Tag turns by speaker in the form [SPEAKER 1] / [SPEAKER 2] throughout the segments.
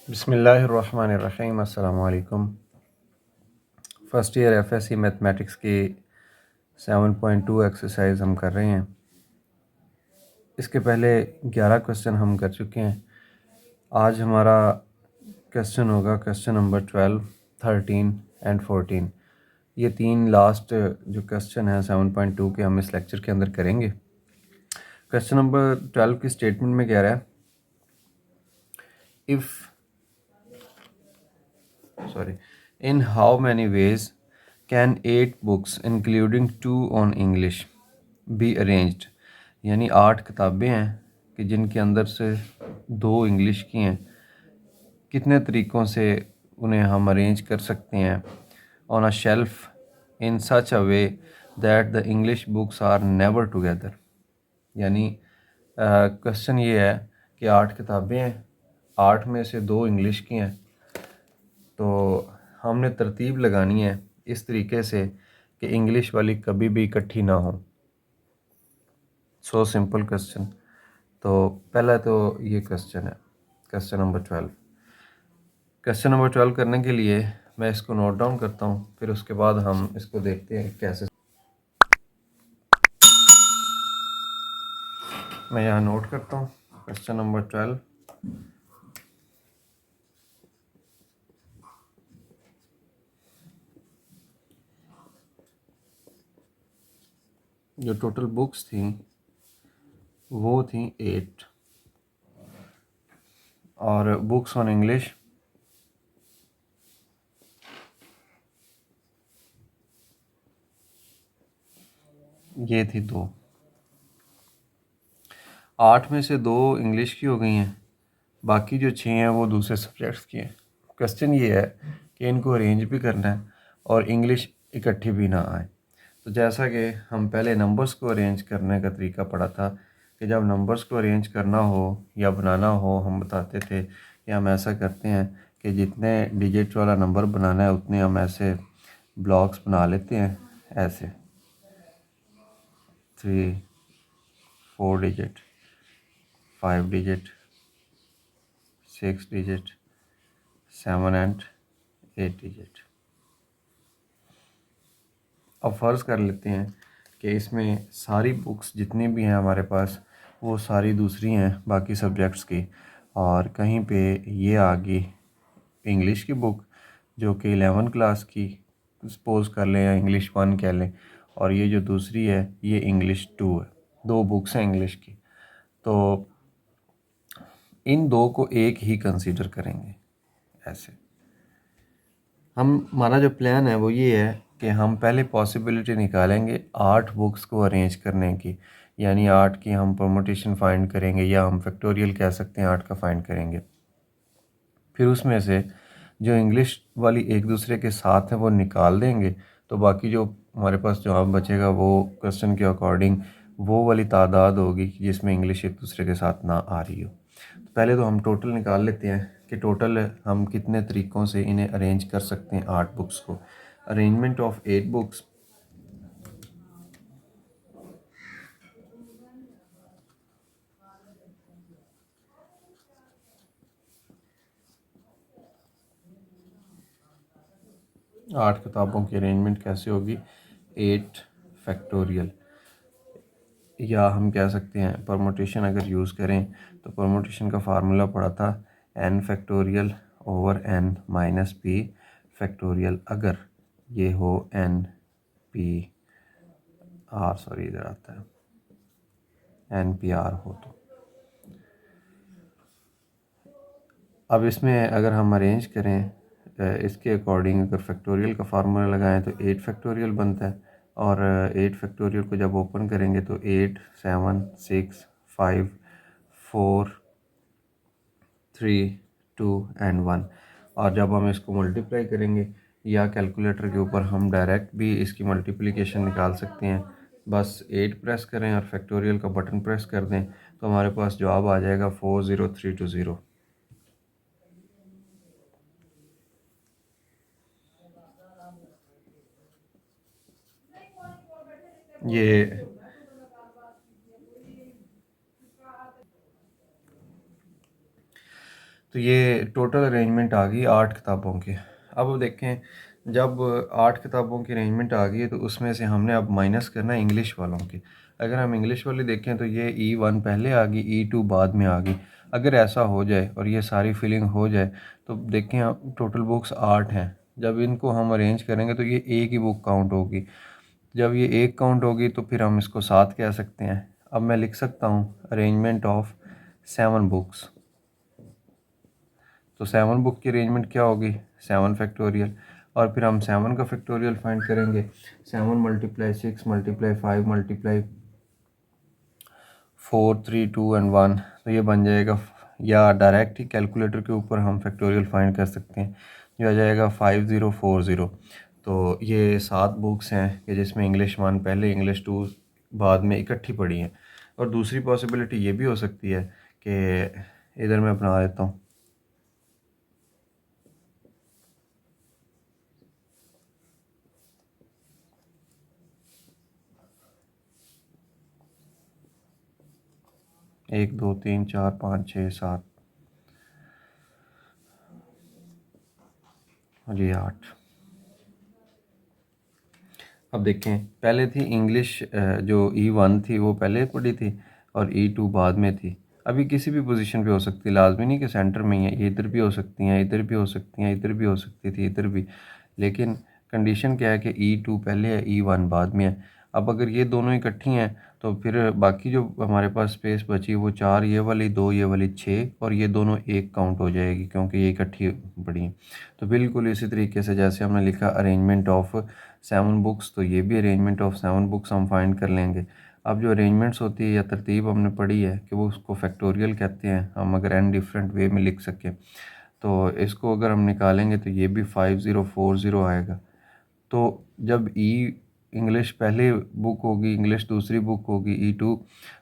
[SPEAKER 1] बिस्मिल्लाहिर्रहमानिर्रहीम। अस्सलामु अलैकुम। फ़र्स्ट ईयर एफएससी मैथमेटिक्स की 7.2 एक्सरसाइज हम कर रहे हैं। इसके पहले 11 क्वेश्चन हम कर चुके हैं। आज हमारा क्वेश्चन होगा क्वेश्चन नंबर 12, 13 एंड 14। ये तीन लास्ट जो क्वेश्चन हैं 7.2 के हम इस लेक्चर के अंदर करेंगे। क्वेश्चन नंबर 12 की स्टेटमेंट में कह रहा है in how many ways can 8 books including 2 on English be arranged। यानी 8 किताबें हैं कि जिनके अंदर से 2 इंग्लिश की हैं, कितने तरीक़ों से उन्हें हम अरेंज कर सकते हैं on a shelf in such a way that the English books are never together. यानी क्वेश्चन ये है कि 8 किताबें हैं, 8 में से 2 इंग्लिश की हैं, तो हमने तरतीब लगानी है इस तरीके से कि इंग्लिश वाली कभी भी इकट्ठी ना हो। So simple question. तो पहला तो ये क्वेश्चन है, क्वेश्चन नंबर 12। क्वेश्चन नंबर 12 करने के लिए मैं इसको नोट डाउन करता हूँ, फिर उसके बाद हम इसको देखते हैं कैसे। मैं यहाँ नोट करता हूँ क्वेश्चन नंबर 12। जो टोटल बुक्स थी वो थी 8 और बुक्स ऑन इंग्लिश ये थी 2। 8 में से 2 इंग्लिश की हो गई हैं, बाकी जो 6 हैं वो दूसरे सब्जेक्ट्स की हैं। क्वेश्चन ये है कि इनको अरेंज भी करना है और इंग्लिश इकट्ठी भी ना आए। तो जैसा कि हम पहले नंबर्स को अरेंज करने का तरीका पढ़ा था कि जब नंबर्स को अरेंज करना हो या बनाना हो, हम बताते थे कि हम ऐसा करते हैं कि जितने डिजिट वाला नंबर बनाना है उतने हम ऐसे ब्लॉक्स बना लेते हैं, ऐसे 3, 4 digit, 5 digit, 6 digit, 7 and 8 digit. अब फ़र्ज़ कर लेते हैं कि इसमें सारी बुक्स जितनी भी हैं हमारे पास वो सारी दूसरी हैं बाकी सब्जेक्ट्स की, और कहीं पे ये आ गई इंग्लिश की बुक जो कि 11 क्लास की सपोज़ कर लें या इंग्लिश 1 कह लें, और ये जो दूसरी है ये इंग्लिश 2 है। 2 बुक्स हैं इंग्लिश की, तो इन 2 को एक ही कंसीडर करेंगे। ऐसे हमारा जो प्लान है वो ये है कि हम पहले पॉसिबिलिटी निकालेंगे 8 बुक्स को अरेंज करने की, यानी 8 की हम परमुटेशन फाइंड करेंगे या हम फैक्टोरियल कह सकते हैं 8 का फाइंड करेंगे। फिर उसमें से जो इंग्लिश वाली एक दूसरे के साथ है वो निकाल देंगे, तो बाकी जो हमारे पास जवाब बचेगा वो क्वेश्चन के अकॉर्डिंग वो वाली तादाद होगी जिसमें इंग्लिश एक दूसरे के साथ ना आ रही हो। तो पहले तो हम टोटल निकाल लेते हैं कि टोटल हम कितने तरीक़ों से इन्हें अरेंज कर सकते हैं 8 बुक्स को। Arrangement of 8 books. आठ किताबों की अरेंजमेंट कैसे होगी? 8 फैक्टोरियल, या हम कह सकते हैं परमुटेशन अगर यूज़ करें तो परमुटेशन का फार्मूला पड़ा था n factorial over n minus p factorial, अगर ये हो n p r, सॉरी इधर आता है n p r हो। तो अब इसमें अगर हम अरेंज करें इसके अकॉर्डिंग, अगर फैक्टोरियल का फार्मूला लगाएं तो 8 फैक्टोरियल बनता है, और 8 फैक्टोरियल को जब ओपन करेंगे तो 8, 7, 6, 5, 4, 3, 2 एंड 1। और जब हम इसको मल्टीप्लाई करेंगे या कैलकुलेटर के ऊपर हम डायरेक्ट भी इसकी मल्टीप्लिकेशन निकाल सकते हैं, बस 8 प्रेस करें और फैक्टोरियल का बटन प्रेस कर दें तो हमारे पास जवाब आ जाएगा 40320। ये तो ये टोटल अरेंजमेंट आ गई 8 किताबों की। अब देखें, जब 8 किताबों की अरेंजमेंट आ गई है तो उसमें से हमने अब माइनस करना है इंग्लिश वालों की। अगर हम इंग्लिश वाली देखें तो ये E1 पहले आ गई, E2 बाद में आ गई। अगर ऐसा हो जाए और ये सारी फिलिंग हो जाए तो देखें, आप टोटल बुक्स 8 हैं। जब इनको हम अरेंज करेंगे तो ये एक ही बुक काउंट होगी। जब ये एक काउंट होगी तो फिर हम इसको 7 कह सकते हैं। अब मैं लिख सकता हूँ अरेंजमेंट ऑफ 7 बुक्स। तो 7 बुक की अरेंजमेंट क्या होगी? 7 फैक्टोरियल। और फिर हम 7 का फैक्टोरियल फाइंड करेंगे। 7 मल्टीप्लाई 6 मल्टीप्लाई 5 मल्टीप्लाई 4 3 2 एंड 1, तो ये बन जाएगा। या डायरेक्ट ही कैलकुलेटर के ऊपर हम फैक्टोरियल फाइंड कर सकते हैं, जो आ जाएगा 5040। तो ये 7 बुक्स हैं कि जिसमें इंग्लिश 1 पहले, इंग्लिश 2 बाद में इकट्ठी पड़ी हैं। और दूसरी पॉसिबिलिटी ये भी हो सकती है कि इधर मैं बना देता हूँ, एक दो तीन चार पाँच छः सात और ये 8। अब देखें, पहले थी इंग्लिश, जो E1 थी वो पहले पढ़ी थी और E2 बाद में थी। अभी किसी भी पोजीशन पे हो सकती है, लाजमी नहीं कि सेंटर में ही है। ये इधर भी हो सकती हैं, इधर भी हो सकती हैं, इधर भी हो सकती थी, इधर भी। लेकिन कंडीशन क्या है कि E2 पहले है, E1 बाद में है। अब अगर ये दोनों इकट्ठी हैं तो फिर बाकी जो हमारे पास स्पेस बची वो 4 ये वाली, 2 ये वाली, 6, और ये दोनों एक काउंट हो जाएगी क्योंकि ये इकट्ठी पड़ी हैं। तो बिल्कुल इसी तरीके से जैसे हमने लिखा अरेंजमेंट ऑफ 7 बुक्स, तो ये भी अरेंजमेंट ऑफ 7 बुक्स हम फाइंड कर लेंगे। अब जो अरेंजमेंट्स होती है या तरतीब हमने पढ़ी है कि वो उसको फैक्टोरियल कहते हैं, हम अगर एन डिफरेंट वे में लिख सकें तो इसको अगर हम निकालेंगे तो ये भी 5040 आएगा। तो जब इंग्लिश पहले बुक होगी, इंग्लिश दूसरी बुक होगी E2,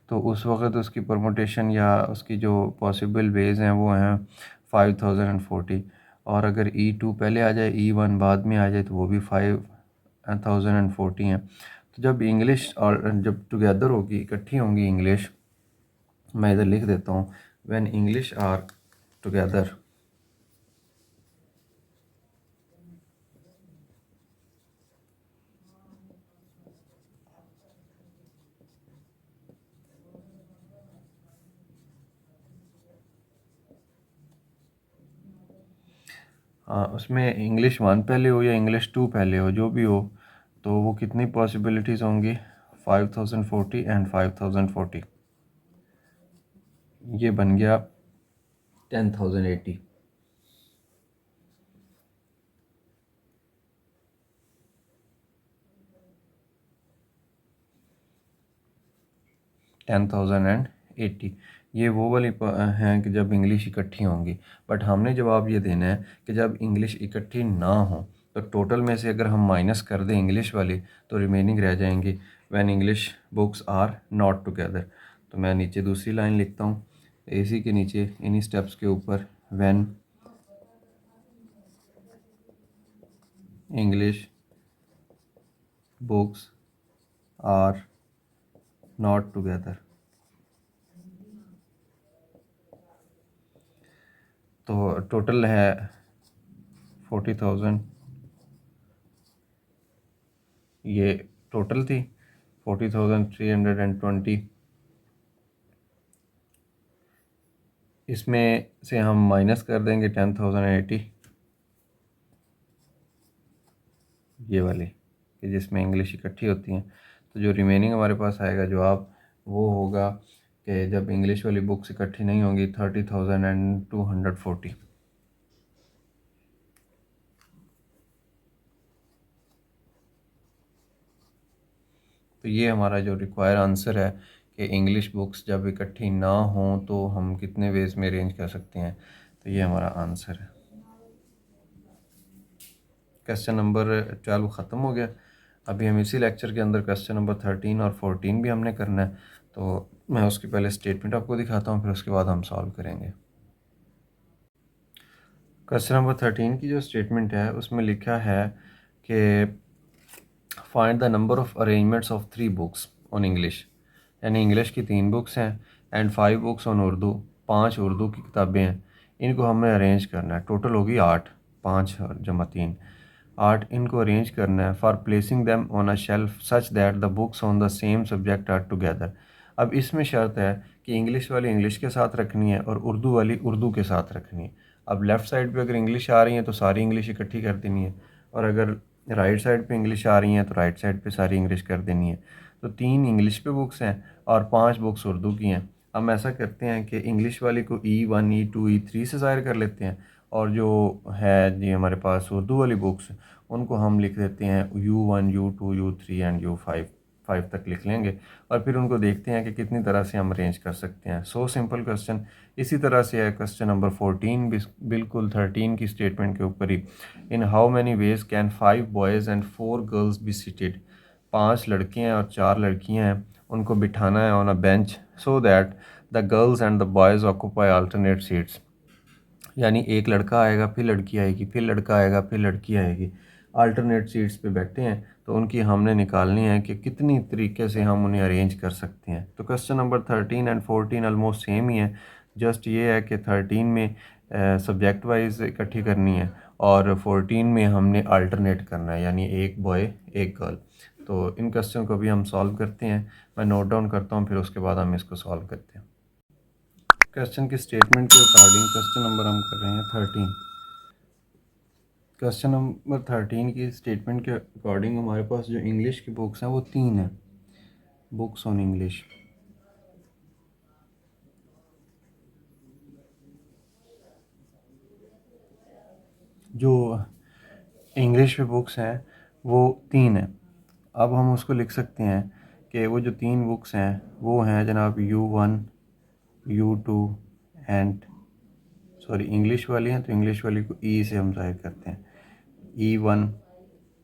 [SPEAKER 1] तो उस वक़्त उसकी परमुटेशन या उसकी जो पॉसिबल वेज़ हैं वो हैं 5040। और अगर E2 पहले आ जाए, E1 बाद में आ जाए तो वो भी 5040 हैं। तो जब इंग्लिश और जब टुगेदर होगी, इकट्ठी होंगी इंग्लिश, मैं इधर लिख देता हूँ, व्हेन इंग्लिश आर टुगेदर, उसमें इंग्लिश 1 पहले हो या इंग्लिश 2 पहले हो, जो भी हो, तो वो कितनी पॉसिबिलिटीज़ होंगी? 5040 एंड 5040, ये बन गया 10,080। 10,080 ये वो वाली हैं कि जब इंग्लिश इकट्ठी होंगी। बट हमने जवाब ये देना है कि जब इंग्लिश इकट्ठी ना हो, तो टोटल में से अगर हम माइनस कर दें इंग्लिश वाली तो रिमेनिंग रह जाएंगी when English books are not together. तो मैं नीचे दूसरी लाइन लिखता हूँ, इसी के नीचे इन्हीं स्टेप्स के ऊपर, when English books are not together. तो टोटल है 40,000, ये टोटल थी 40,320। इसमें से हम माइनस कर देंगे 10,080, ये वाली कि जिसमें इंग्लिश इकट्ठी होती हैं। तो जो रिमेनिंग हमारे पास आएगा जवाब, वो होगा कि जब इंग्लिश वाली बुक्स इकट्ठी नहीं होंगी, 30,240। तो ये हमारा जो रिक्वायर आंसर है कि इंग्लिश बुक्स जब इकट्ठी ना हों तो हम कितने वेज में अरेंज कर सकते हैं, तो ये हमारा आंसर है। क्वेश्चन नंबर 12 ख़त्म हो गया। अभी हम इसी लेक्चर के अंदर क्वेश्चन नंबर 13 और 14 भी हमने करना है। तो मैं उसकी पहले स्टेटमेंट आपको दिखाता हूँ, फिर उसके बाद हम सॉल्व करेंगे। क्वेश्चन नंबर 13 की जो स्टेटमेंट है उसमें लिखा है कि find the number of arrangements of 3 books on English, यानी इंग्लिश की 3 बुक्स हैं and 5 books on Urdu, 5 Urdu की किताबें हैं इनको हमें अरेंज करना है। टोटल होगी 8, 5 जमा 3, 8 इनको अरेंज करना है। For placing them on a shelf such that the books on the same subject are together. अब इसमें शर्त है कि इंग्लिश वाली इंग्लिश के साथ रखनी है और उर्दू वाली उर्दू के साथ रखनी है। अब लेफ़्ट साइड पे अगर इंग्लिश आ रही है तो सारी इंग्लिश इकट्ठी कर देनी है, और अगर राइट साइड पे इंग्लिश आ रही हैं तो राइट साइड पे सारी इंग्लिश कर देनी है। तो 3 इंग्लिश पे बुक्स हैं और 5 बुक्स उर्दू की हैं। हम ऐसा करते हैं कि इंग्लिश वाली को E1 E2 E3 से ज़ाहिर कर लेते हैं, और जो है जी हमारे पास उर्दू वाली बुक्स उनको हम लिख देते हैं U1 U2 U3 and U5, 5 तक लिख लेंगे, और फिर उनको देखते हैं कि कितनी तरह से हम अरेंज कर सकते हैं। So simple question. इसी तरह से है क्वेश्चन नंबर 14 भी बिल्कुल 13 की स्टेटमेंट के ऊपर ही। In how many ways can 5 boys and 4 girls be seated. 5 लड़के हैं और 4 लड़कियां हैं, उनको बिठाना है on a bench so that the girls and the boys occupy alternate seats. यानी एक लड़का आएगा फिर लड़की आएगी, फिर लड़का आएगा फिर लड़की आएगी, अल्टरनेट सीट्स पे बैठे हैं, तो उनकी हमने निकालनी है कि कितनी तरीके से हम उन्हें अरेंज कर सकते हैं। तो question number 13 and 14 almost same ही है, जस्ट ये है कि 13 में सब्जेक्ट वाइज इकट्ठी करनी है और 14 में हमने अल्टरनेट करना है, यानी एक बॉय एक गर्ल। तो इन क्वेश्चन को भी हम सॉल्व करते हैं। मैं नोट डाउन करता हूँ, फिर उसके बाद हम इसको सॉल्व करते हैं। क्वेश्चन की स्टेटमेंट के अकॉर्डिंग क्वेश्चन नंबर हम कर रहे हैं 13। क्वेश्चन नंबर 13 की स्टेटमेंट के अकॉर्डिंग हमारे पास जो इंग्लिश की बुक्स हैं वो 3 हैं, बुक्स ऑन इंग्लिश। जो इंग्लिश में बुक्स हैं वो 3 हैं। अब हम उसको लिख सकते हैं कि वो जो 3 बुक्स हैं वो हैं जनाब U1 U2 and sorry English वाली हैं तो इंग्लिश वाली को ई से हम जाहिर करते हैं, E1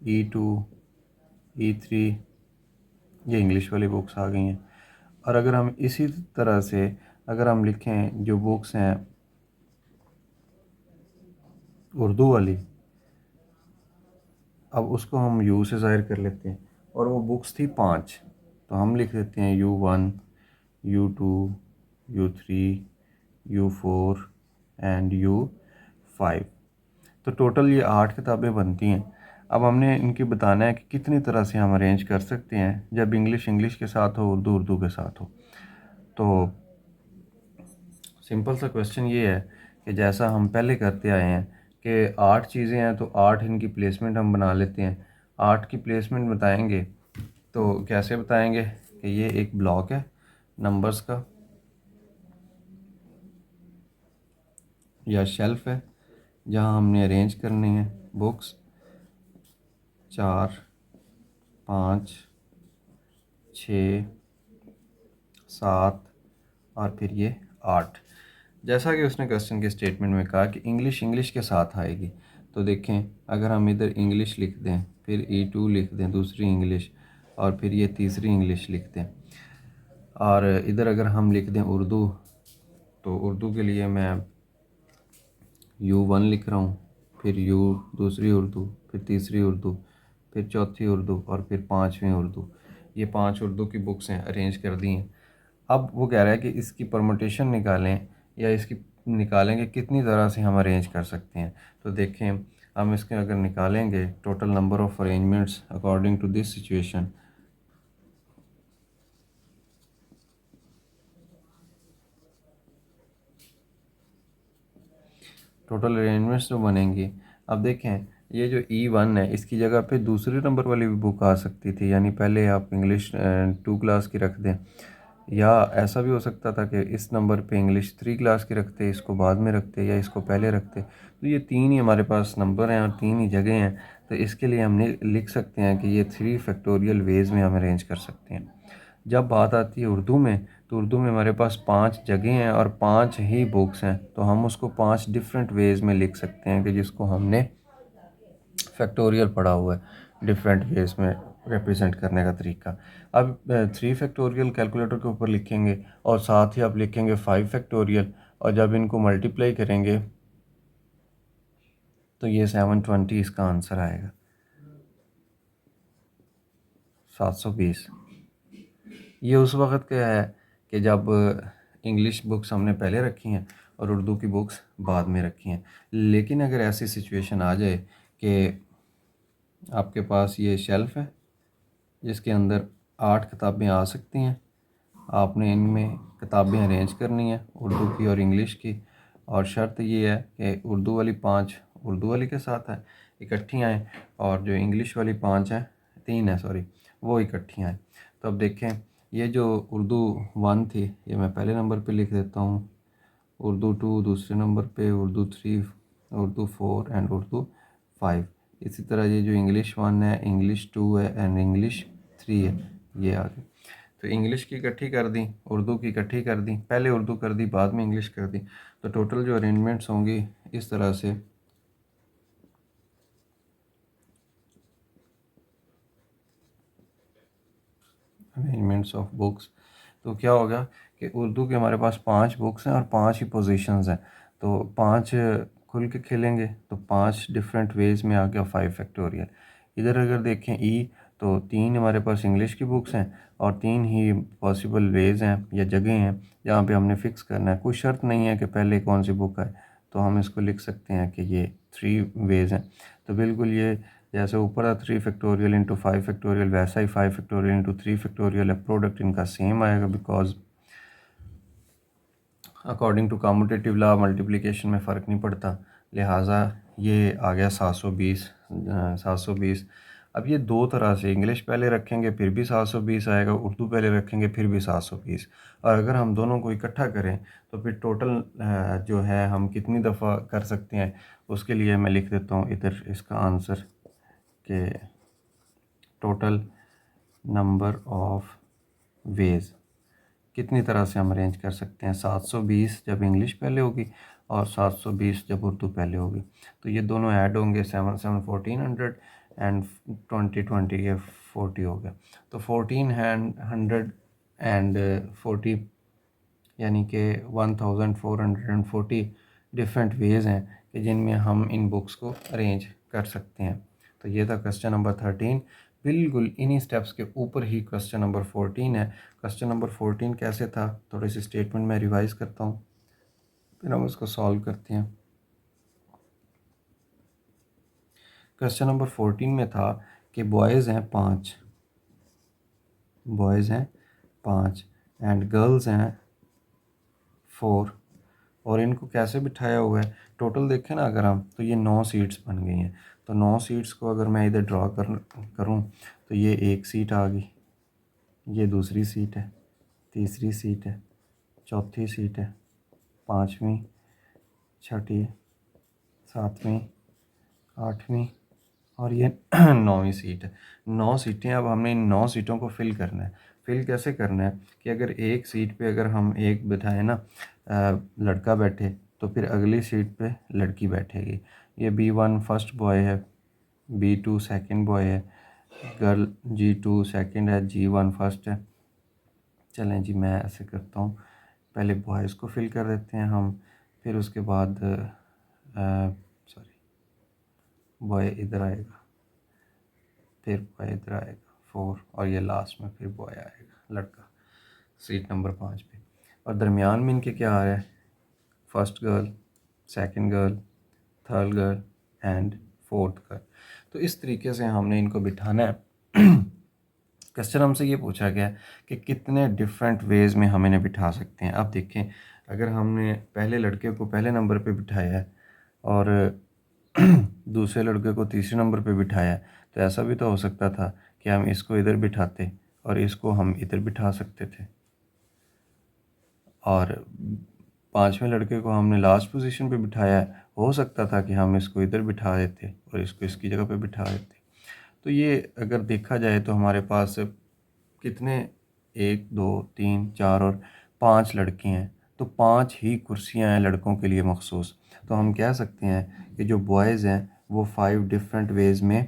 [SPEAKER 1] E2 E3, ये इंग्लिश वाली बुक्स आ गई हैं। और अगर हम इसी तरह से अगर हम लिखें जो बुक्स हैं उर्दू वाली, अब उसको हम यू से ज़ाहिर कर लेते हैं, और वो बुक्स थी 5, तो हम लिख देते हैं U1 U2 U3 U4 and U5। तो टोटल ये 8 किताबें बनती हैं। अब हमने इनकी बताना है कि कितनी तरह से हम अरेंज कर सकते हैं जब इंग्लिश इंग्लिश के साथ हो, उर्दू उर्दू के साथ हो। तो सिंपल सा क्वेश्चन ये है कि जैसा हम पहले करते आए हैं कि 8 चीज़ें हैं तो 8 इनकी प्लेसमेंट हम बना लेते हैं। 8 की प्लेसमेंट बताएंगे तो कैसे बताएंगे कि ये एक ब्लॉक है नंबर्स का या शेल्फ है जहां हमने अरेंज करनी है बुक्स, 4 5 6 7 और फिर ये 8। जैसा कि उसने क्वेश्चन के स्टेटमेंट में कहा कि इंग्लिश इंग्लिश के साथ आएगी, तो देखें अगर हम इधर इंग्लिश लिख दें, फिर E2 लिख दें दूसरी इंग्लिश, और फिर ये तीसरी इंग्लिश लिख दें, और इधर अगर हम लिख दें उर्दू, तो उर्दू के लिए मैं U1 लिख रहा हूँ, फिर U दूसरी उर्दू, फिर तीसरी उर्दू, फिर चौथी उर्दू और फिर 5वीं उर्दू। ये 5 उर्दू की बुक्स हैं, अरेंज कर दी हैं। अब वो कह रहा है कि इसकी परमुटेशन निकालें या इसकी निकालें कि कितनी तरह से हम अरेंज कर सकते हैं। तो देखें हम इसके अगर निकालेंगे total number of arrangements according to this situation, total arrangements जो बनेंगी, अब देखें ये जो E1 है इसकी जगह पे दूसरे नंबर वाली भी बुक आ सकती थी, यानी पहले आप इंग्लिश 2 क्लास की रख दें, या ऐसा भी हो सकता था कि इस नंबर पे इंग्लिश 3 क्लास की रखते, इसको बाद में रखते या इसको पहले रखते। तो ये 3 ही हमारे पास नंबर हैं और 3 ही जगह हैं, तो इसके लिए हमने लिख सकते हैं कि ये 3 फैक्टोरियल वेज़ में हम अरेंज कर सकते हैं। जब बात आती है उर्दू में, तो उर्दू में हमारे पास 5 जगह हैं और 5 ही बुक्स हैं, तो हम उसको 5 डिफरेंट वेज़ में लिख सकते हैं कि जिसको हमने फैक्टोरियल पढ़ा हुआ है डिफरेंट वेज़ में रिप्रेजेंट करने का तरीका। अब 3 फैक्टोरियल कैलकुलेटर के ऊपर लिखेंगे और साथ ही आप लिखेंगे 5 फैक्टोरियल, और जब इनको मल्टीप्लाई करेंगे तो ये 720 इसका आंसर आएगा, 720। ये उस वक़्त का है कि जब इंग्लिश बुक्स हमने पहले रखी हैं और उर्दू की बुक्स बाद में रखी हैं। लेकिन अगर ऐसी सिचुएशन आ जाए कि आपके पास ये शेल्फ़ है जिसके अंदर 8 किताबें आ सकती हैं, आपने इनमें किताबें अरेंज करनी है उर्दू की और इंग्लिश की, और शर्त ये है कि उर्दू वाली 5 उर्दू वाली के साथ है इकट्ठी आएँ, और जो इंग्लिश वाली 5 हैं 3 है सॉरी, वो इकट्ठी आएँ। तो अब देखें, ये जो उर्दू 1 थी ये मैं पहले नंबर पे लिख देता हूँ, उर्दू 2 दूसरे नंबर पे, उर्दू 3, उर्दू 4 एंड उर्दू 5। इसी तरह ये जो इंग्लिश 1 है, इंग्लिश 2 है एंड इंग्लिश 3 है, ये आ गई। तो इंग्लिश की इकट्ठी कर दी, उर्दू की इकट्ठी कर दी, पहले उर्दू कर दी बाद में इंग्लिश कर दी। तो टोटल जो अरेंजमेंट्स होंगी इस तरह से, अरेंजमेंट्स ऑफ बुक्स, तो क्या होगा कि उर्दू के हमारे पास 5 बुक्स हैं और 5 ही पोजीशंस हैं, तो 5 खुल के खेलेंगे तो 5 डिफरेंट वेज में आ गया 5 फैक्टोरियल। इधर अगर देखें तो 3 हमारे पास इंग्लिश की बुक्स हैं और 3 ही पॉसिबल वेज हैं या जगह हैं जहाँ पे हमने फ़िक्स करना है। कोई शर्त नहीं है कि पहले कौन सी बुक है, तो हम इसको लिख सकते हैं कि ये 3 वेज हैं। तो बिल्कुल ये जैसे ऊपर 3 फैक्टोरियल इंटू 5 फैक्टोरियल, वैसा ही 5 फैक्टोरियल इंटू 3 फैक्टोरियल है, प्रोडक्ट इनका सेम आएगा because according to commutative law multiplication में फ़र्क नहीं पड़ता, लिहाजा ये आ गया 720। 720। अब ये दो तरह से, इंग्लिश पहले रखेंगे फिर भी 720 आएगा, उर्दू पहले रखेंगे फिर भी 720, और अगर हम दोनों को इकट्ठा करें तो फिर टोटल जो है हम कितनी दफ़ा कर सकते हैं, उसके लिए मैं लिख देता हूँ इधर इसका आंसर कि टोटल नंबर ऑफ वेज कितनी तरह से हम अरेंज कर सकते हैं। 720 जब इंग्लिश पहले होगी और 720 जब उर्दू पहले होगी, तो ये दोनों ऐड होंगे, 7 7 1400 एंड 20 20 ये 40 हो गया। तो 1400 एंड 40 यानी कि 1440 डिफरेंट वेज़ हैं कि जिनमें हम इन बुक्स को अरेंज कर सकते हैं। तो ये था क्वेश्चन नंबर 13। बिल्कुल इन्हीं स्टेप्स के ऊपर ही क्वेश्चन नंबर 14 है। क्वेश्चन नंबर 14 कैसे था, थोड़ी सी स्टेटमेंट में रिवाइज करता हूँ, फिर हम उसको सॉल्व करते हैं। क्वेश्चन नंबर 14 में था कि बॉयज़ हैं 5, बॉयज़ हैं 5 एंड गर्ल्स हैं 4, और इनको कैसे बिठाया हुआ है। टोटल देखें ना अगर हम, तो ये 9 सीट्स बन गई हैं। तो 9 सीट्स को अगर मैं इधर ड्रॉ करूँ तो ये एक सीट आ गई, ये दूसरी सीट है, तीसरी सीट है, चौथी सीट है, पाँचवीं, छठी, सातवीं, आठवीं, और ये 9वीं सीट है। 9 सीटें। अब हमने इन 9 सीटों को फिल करना है। फिल कैसे करना है कि अगर एक सीट पे अगर हम एक बिठाएं ना, लड़का बैठे, तो फिर अगली सीट पे लड़की बैठेगी। ये B1 फर्स्ट बॉय है, B2 सेकंड बॉय है, गर्ल G2 सेकंड है, G1 फर्स्ट है। चलें जी, मैं ऐसे करता हूँ, पहले बॉयज़ को फिल कर देते हैं हम, फिर उसके बाद सॉरी बॉय इधर आएगा, फिर बॉय इधर आएगा 4, और ये लास्ट में फिर बॉय आएगा, लड़का, सीट नंबर 5 पे। और दरमियान में इनके क्या आ रहा है, first girl, second girl, third girl and fourth girl. तो इस तरीके से हमने इनको बिठाना है। क्वेश्चन हमसे ये पूछा गया कि कितने डिफरेंट वेज़ में हम इन्हें बिठा सकते हैं। अब देखें, अगर हमने पहले लड़के को पहले नंबर पे बिठाया है और दूसरे लड़के को तीसरे नंबर पे बिठाया है, तो ऐसा भी तो हो सकता था कि हम इसको इधर बिठाते और इसको हम इधर बिठा सकते थे, और पांचवें लड़के को हमने लास्ट पोजीशन पे बिठाया है, हो सकता था कि हम इसको इधर बिठा देते और इसको इसकी जगह पे बिठा देते। तो ये अगर देखा जाए तो हमारे पास कितने, 1 2 3 4 और 5 लड़के हैं, तो 5 ही कुर्सियां हैं लड़कों के लिए मखसूस। तो हम कह सकते हैं कि जो बॉयज़ हैं वो 5 डिफरेंट वेज़ में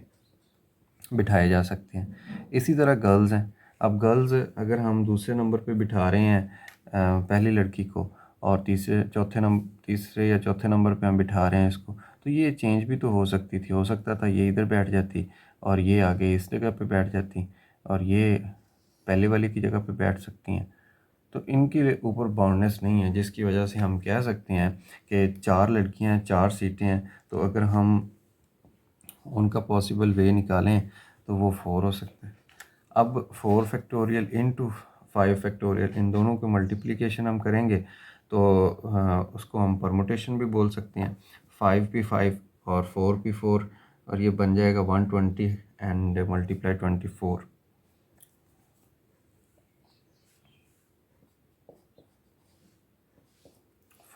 [SPEAKER 1] बिठाए जा सकते हैं। इसी तरह गर्ल्स हैं। अब गर्ल्स अगर हम दूसरे नंबर पे बिठा रहे हैं पहली लड़की को, और तीसरे या चौथे नंबर पे हम बिठा रहे हैं इसको, तो ये चेंज भी तो हो सकती थी। हो सकता था ये इधर बैठ जाती और ये आगे इस जगह पे बैठ जाती, और ये पहले वाली की जगह पे बैठ सकती हैं। तो इनके ऊपर बाउंडनेस नहीं है, जिसकी वजह से हम कह सकते हैं कि 4 लड़कियां हैं, 4 सीटें हैं, तो अगर हम उनका पॉसिबल वे निकालें तो वो 4 हो सकता है। अब 4 फैक्टोरियल इंटू 5 फैक्टोरियल, इन दोनों को मल्टीप्लिकेशन हम करेंगे तो उसको हम परमुटेशन भी बोल सकते हैं। 5p5 और 4p4, और ये बन जाएगा 120 एंड मल्टीप्लाई 24।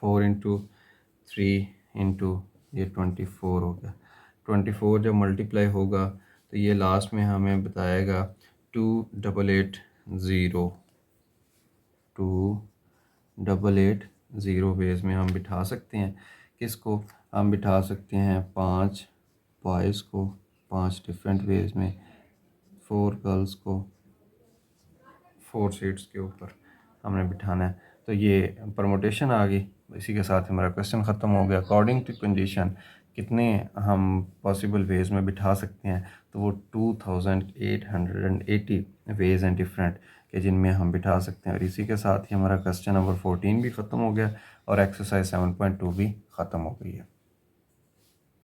[SPEAKER 1] 4 इंटू 3 इंटू ये 24 हो गया। 24 जब मल्टीप्लाई होगा तो ये लास्ट में हमें बताएगा 2880। 2880 वेज में हम बिठा सकते हैं। किसको हम बिठा सकते हैं? 5 बॉयज़ को 5 डिफरेंट वेज में, 4 गर्ल्स को 4 सीट्स के ऊपर हमने बिठाना है। तो ये परमुटेशन आ गई। इसी के साथ हमारा क्वेश्चन ख़त्म हो गया। अकॉर्डिंग टू कंडीशन कितने हम पॉसिबल वेज में बिठा सकते हैं? तो वो 2880 वेज हैं डिफरेंट कि जिनमें हम बिठा सकते हैं। और इसी के साथ ही हमारा क्वेश्चन नंबर 14 भी ख़त्म हो गया और एक्सरसाइज 7.2 भी ख़त्म हो गई है।